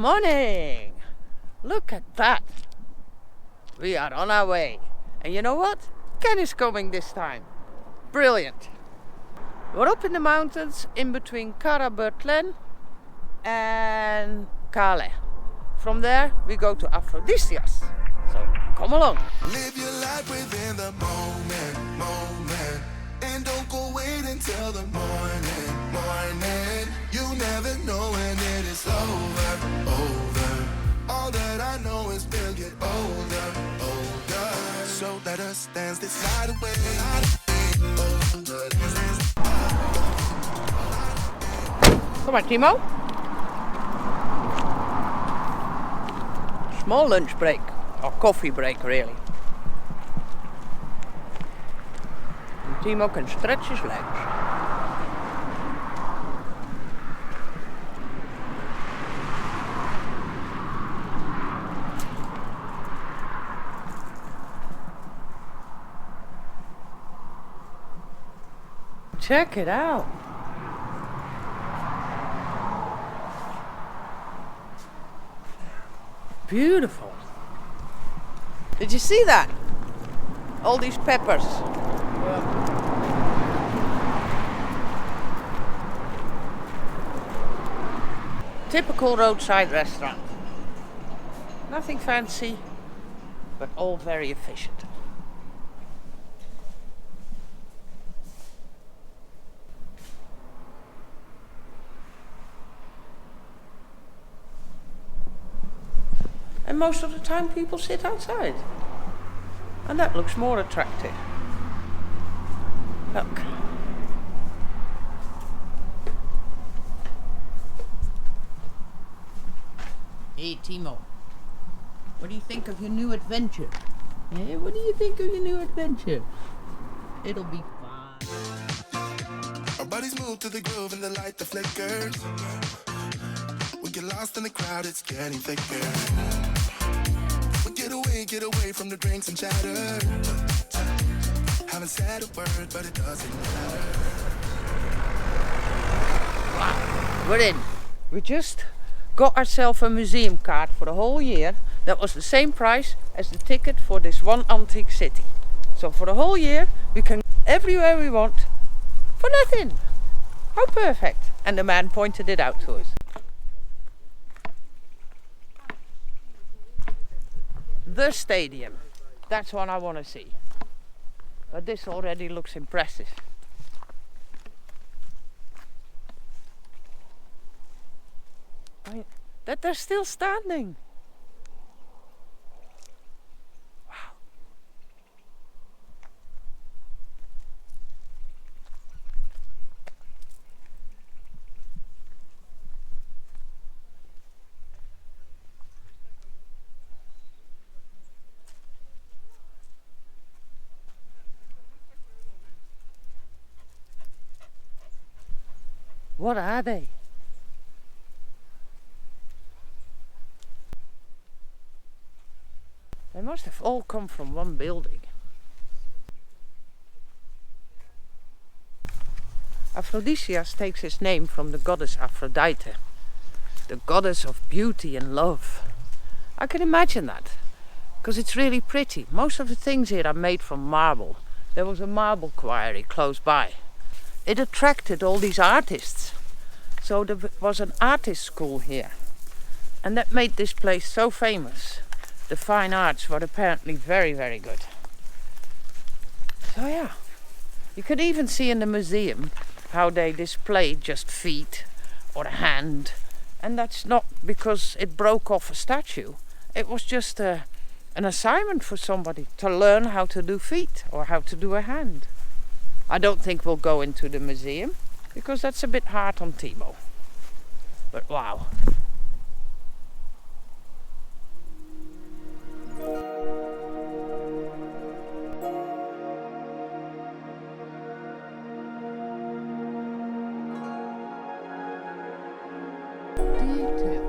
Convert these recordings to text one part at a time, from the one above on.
morning! Look at that! We are on our way. And you know what? Ken is coming this time. Brilliant! We're up in the mountains in between Karaburtlen and Kale. From there we go to Aphrodisias. So come along. Live your life within the moment. And don't go wait until the morning. You never know when it is over. All that I know is we'll get older. So let us dance this night away. Come on, Timo. Small lunch break, or coffee break really. And Timo can stretch his legs. Check it out. Beautiful. Did you see that? All these peppers. Yeah. Typical roadside restaurant. Nothing fancy, but all very efficient. And most of the time people sit outside. And that looks more attractive. Look. Hey Timo, what do you think of your new adventure? Hey, what do you think of your new adventure? It'll be fun. Our bodies move to the groove and the light that flickers. We get lost in the crowd, it's getting thicker. Get away from the drinks and chatter. Haven't said a word, but it doesn't matter. Wow, we're in. We just got ourselves a museum card for the whole year. That was the same price as the ticket for this one antique city. So for the whole year, we can go everywhere we want for nothing. How perfect. And the man pointed it out to us. The stadium, that's what I want to see. But this already looks impressive. I mean, that they're still standing. Wow. What are they? They must have all come from one building. Aphrodisias takes its name from the goddess Aphrodite, the goddess of beauty and love. I can imagine that, because it's really pretty. Most of the things here are made from marble. There was a marble quarry close by. It attracted all these artists. So there was an artist school here. And that made this place so famous. The fine arts were apparently very, very good. So yeah, you could even see in the museum how they displayed just feet or a hand. And that's not because it broke off a statue. It was just an assignment for somebody to learn how to do feet or how to do a hand. I don't think we'll go into the museum because that's a bit hard on Timo. But wow. Detail.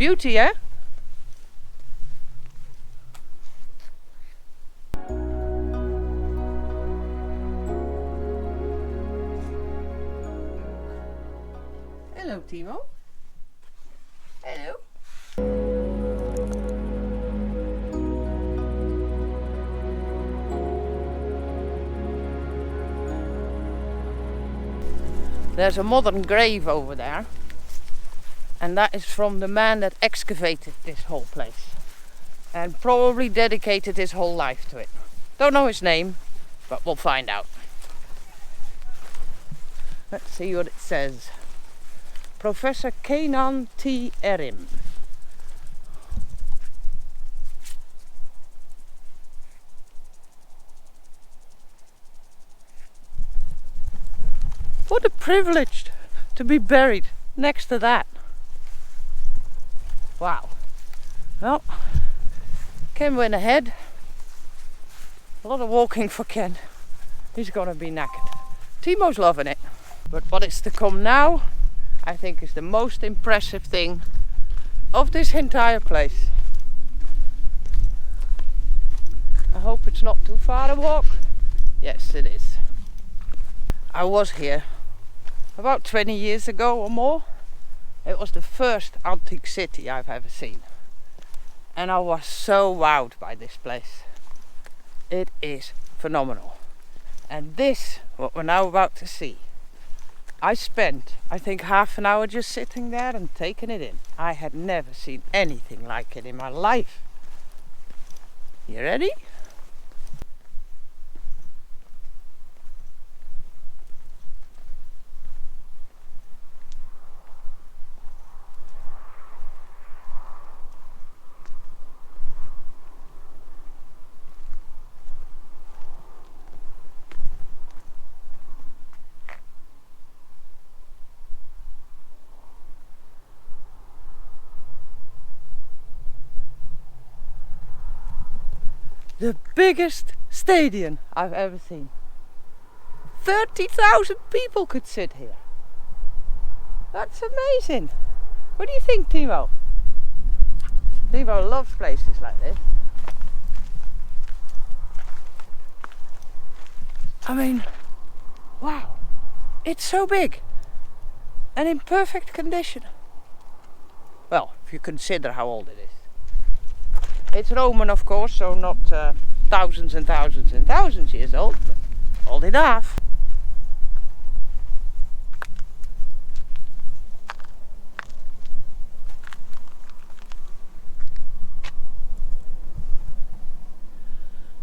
beauty, eh? Hello, Timo. Hello. There's a modern grave over there, and that is from the man that excavated this whole place and probably dedicated his whole life to it. Don't know his name, but we'll find out. Let's see what it says. Professor Kenan T. Erim. What a privilege to be buried next to that. Wow. Well, Ken went ahead. A lot of walking for Ken. He's gonna be knackered. Timo's loving it. But what is to come now, I think, is the most impressive thing of this entire place. I hope it's not too far to walk. Yes, it is. I was here about 20 years ago or more. It was the first antique city I've ever seen. And I was so wowed by this place. It is phenomenal. And this, what we're now about to see, I spent, I think, half an hour just sitting there and taking it in. I had never seen anything like it in my life. You ready? The biggest stadium I've ever seen. 30,000 people could sit here. That's amazing. What do you think, Timo? Timo loves places like this. I mean, wow. It's so big and in perfect condition. Well, if you consider how old it is. It's Roman, of course, so not thousands and thousands and thousands years old, but old enough.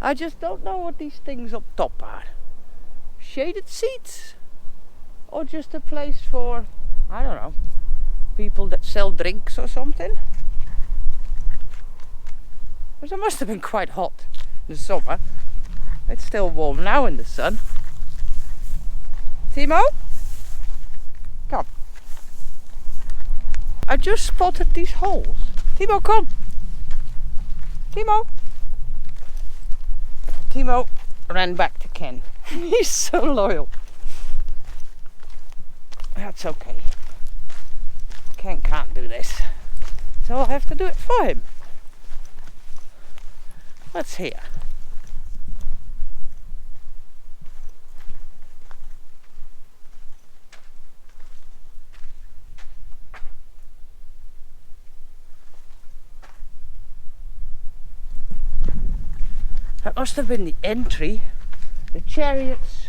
I just don't know what these things up top are. Shaded seats? Or just a place for, I don't know, people that sell drinks or something? It must have been quite hot in the summer. It's still warm now in the sun. Timo? Come. I just spotted these holes. Timo, come. Timo. Timo ran back to Ken. He's so loyal. That's okay. Ken can't do this, so I'll have to do it for him. Let's hear. That must have been the entry. The chariots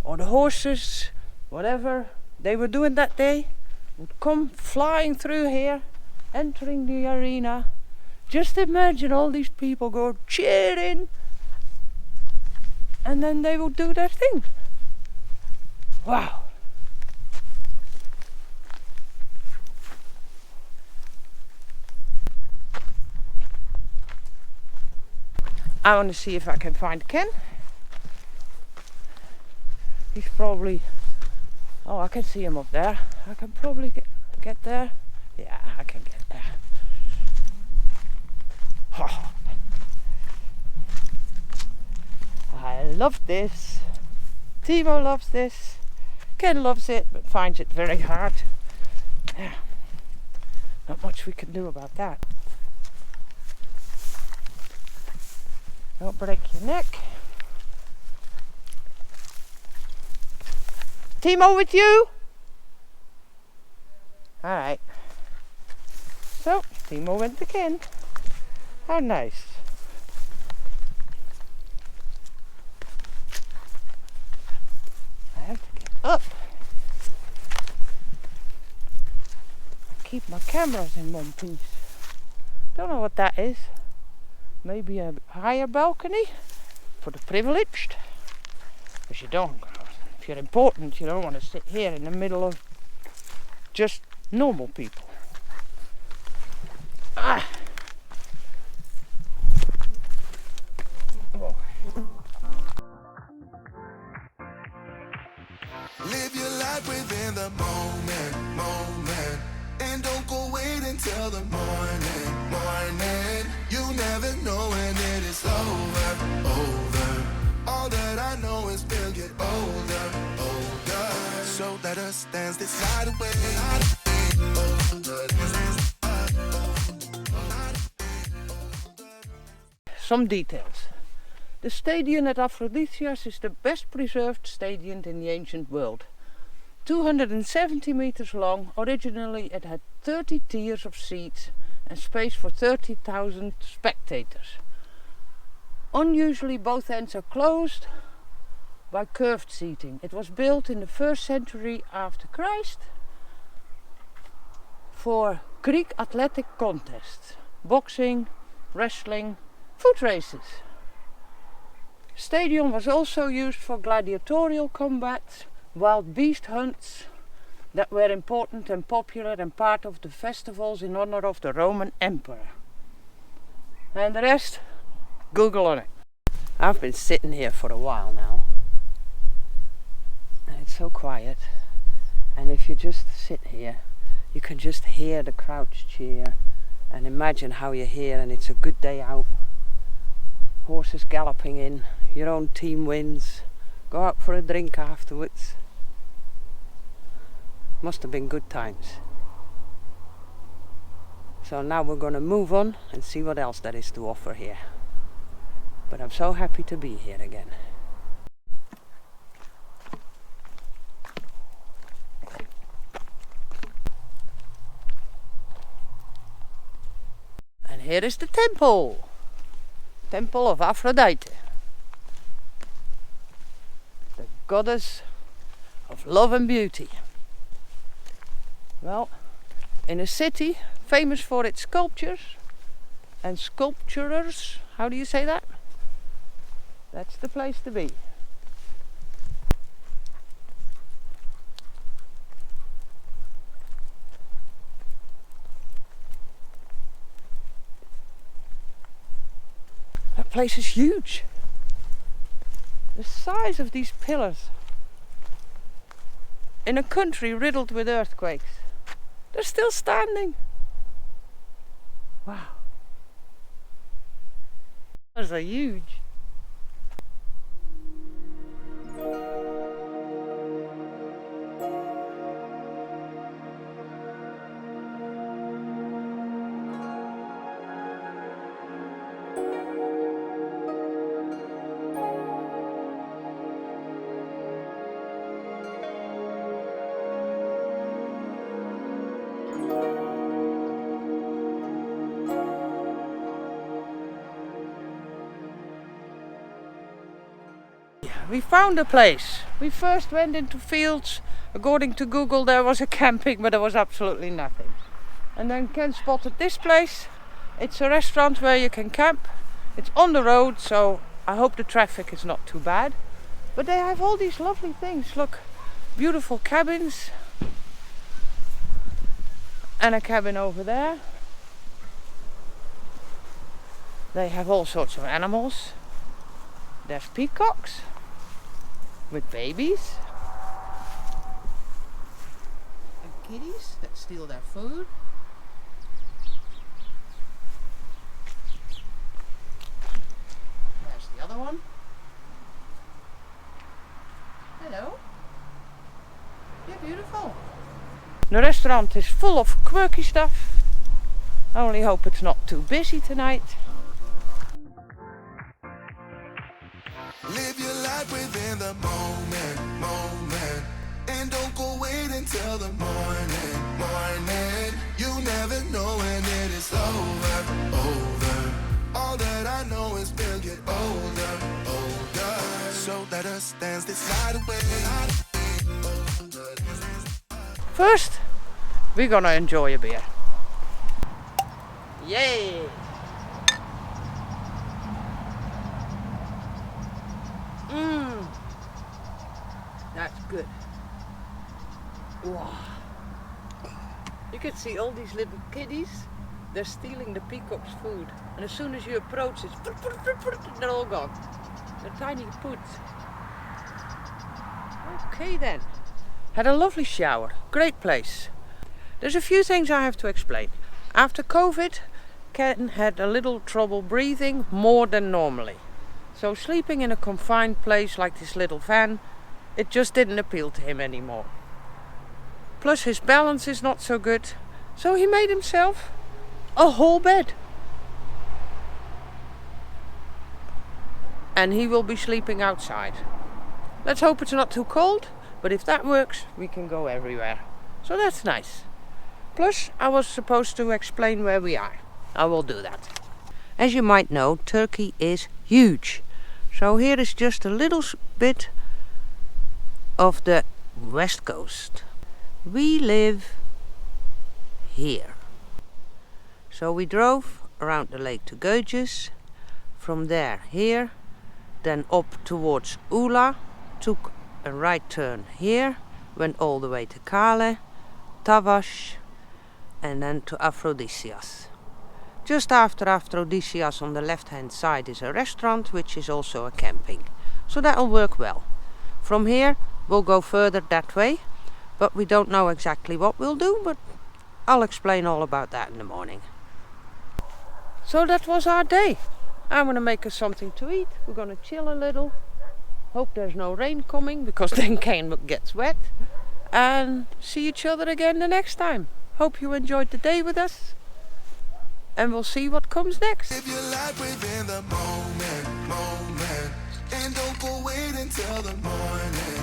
or the horses, whatever they were doing that day, would come flying through here, entering the arena. Just imagine all these people go cheering, and then they will do their thing. Wow. I want to see if I can find Ken. He's probably, oh, I can see him up there. I can probably get there. Yeah, I can get there. Oh. I love this. Timo loves this. Ken loves it, but finds it very hard. Yeah. Not much we can do about that. Don't break your neck. Timo with you? Alright. So, Timo went again. How nice. I have to get up. Keep my cameras in one piece. Don't know what that is. Maybe a higher balcony for the privileged. Because you don't, if you're important, you don't want to sit here in the middle of just normal people. Ah. Oh. Live your life within the moment. And don't go wait until the morning. You never know when it is over. All that I know is we'll get older. So let us dance this night away. Some details. The stadium at Aphrodisias is the best preserved stadium in the ancient world. 270 meters long, originally it had 30 tiers of seats and space for 30,000 spectators. Unusually both ends are closed by curved seating. It was built in the 1st century after Christ for Greek athletic contests, boxing, wrestling, foot races. Stadium was also used for gladiatorial combats, wild beast hunts that were important and popular and part of the festivals in honor of the Roman Emperor. And the rest, Google on it. I've been sitting here for a while now. And it's so quiet. And if you just sit here, you can just hear the crowds cheer and imagine how you're here and it's a good day out. Horses galloping in, your own team wins, go out for a drink afterwards. Must have been good times. So now we're going to move on and see what else there is to offer here. But I'm so happy to be here again. And here is the temple. Temple of Aphrodite. The goddess of love and beauty. Well, in a city famous for its sculptures and sculpturers, how do you say that? That's the place to be. That place is huge. The size of these pillars. In a country riddled with earthquakes. They're still standing. Wow. Those are huge. We found a place. We first went into fields. According to Google there was a camping, but there was absolutely nothing. And then Ken spotted this place. It's a restaurant where you can camp. It's on the road, so I hope the traffic is not too bad. But they have all these lovely things. Look, beautiful cabins. And a cabin over there. They have all sorts of animals. There's peacocks with babies and kitties that steal their food. There's the other one. Hello. You're beautiful. The restaurant is full of quirky stuff. I only hope it's not too busy tonight. Live your life within the moment, moment. And don't go wait until the morning, morning. You never know when it is over, over. All that I know is we'll get older, older. So let us dance this night away. First, we're gonna enjoy a beer. Yay! That's good. Wow. You can see all these little kiddies. They're stealing the peacock's food. And as soon as you approach, it's they're all gone. They're tiny poots. Okay then. Had a lovely shower. Great place. There's a few things I have to explain. After COVID, Ken had a little trouble breathing, more than normally. So sleeping in a confined place like this little van, it just didn't appeal to him anymore. Plus his balance is not so good, so he made himself a whole bed. And he will be sleeping outside. Let's hope it's not too cold, but if that works, we can go everywhere. So that's nice. Plus, I was supposed to explain where we are. I will do that. As you might know, Turkey is huge. So here is just a little bit of the west coast. We live here. So we drove around the lake to Göcüs, from there here, then up towards Ula, took a right turn here, went all the way to Kale, Tavaş, and then to Aphrodisias. Just after Aphrodisias on the left hand side is a restaurant, which is also a camping. So that'll work well. From here we'll go further that way, but we don't know exactly what we'll do, but I'll explain all about that in the morning. So that was our day. I'm gonna make us something to eat. We're gonna chill a little. Hope there's no rain coming, because then Kane gets wet. And see each other again the next time. Hope you enjoyed the day with us. And we'll see what comes next. Live your life within the moment, moment. And don't go wait until the morning.